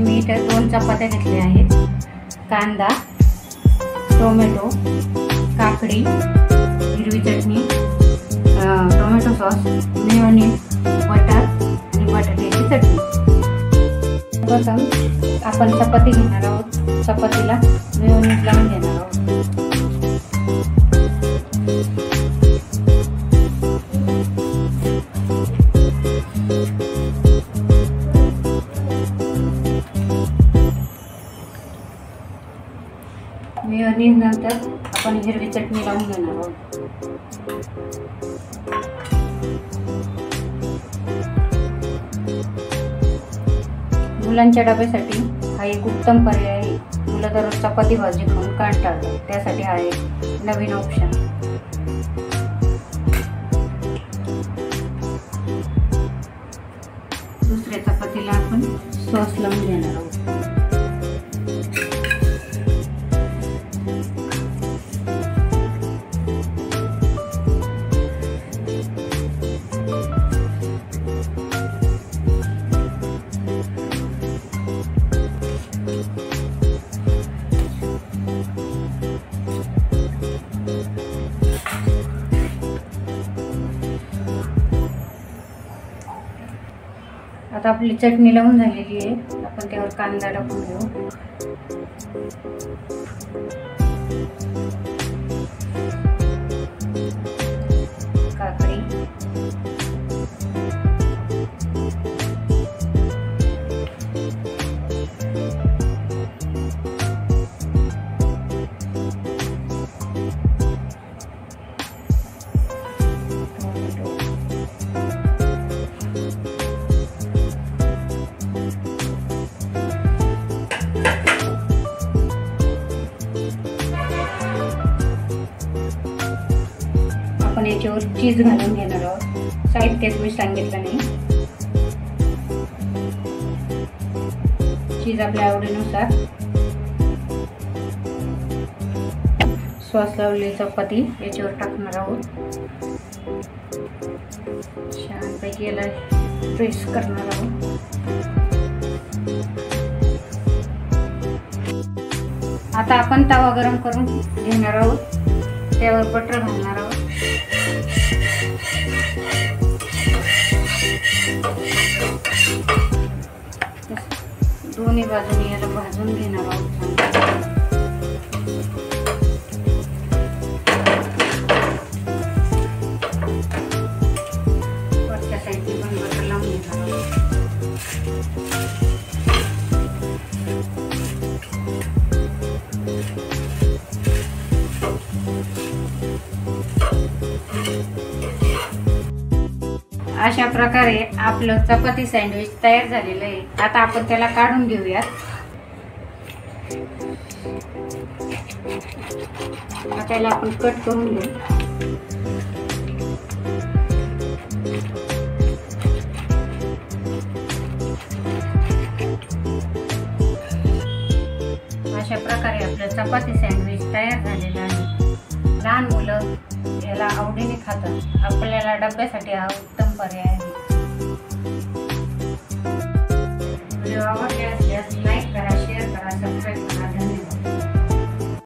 मी इथे 2 चपात्या घेतल्या आहेत, कांदा, टोमॅटो, काकडी, हिरवी चटणी, टोमॅटो सॉस, मेयोनीज, बटर आणि बटाट्याची चटणी. प्रथम आपण चपाती घेणार आहोत. चपातीला मेयोनीज लावून घेणार आहोत. मेयोनीज नंतर आपण हिरवी चटणी लावून घेणार आहोत. मुलांच्या डब्यासाठी हा एक उत्तम पर्याय आहे. मुलं दररोज चपाती भाजी खाऊन कंटाळतात, त्यासाठी हा एक नवीन ऑप्शन. दुसऱ्या चपातीला आपण सॉस लावून घेणार आहोत. आता आपली चटणी लावून झालेली आहे. आपण त्यावर कांदा टाकून घेऊ. काकडी, आपण याच्यावर चीज घालून घेणार आहोत. साहित्यात मी सांगितलं नाही. चीज आपल्या आवडीनुसार. सॉस लावलेली चपाती याच्यावर टाकणार आहोत. छानपैकी याला प्रेस करणार आहोत. आता आपण तवा गरम करून घेणार आहोत. त्यावर बटर घालणार आहोत. दोन्ही बाजूने याला भाजून घेणार आहोत. वरच्या साईडने पण बटर लावून घेणार आहोत. अशा प्रकारे आपलं चपाती सँडविच तयार झालेलं आहे. आता आपण त्याला काढून घेऊयात. आता त्याला आपण कट करून घेऊ. अशा प्रकारे आपलं चपाती सँडविच तयार झालेलं आहे. लहान मुलं याला आवडीने खातात. आपल्याला डब्यासाठी हा उत्तम पर्याय आहे.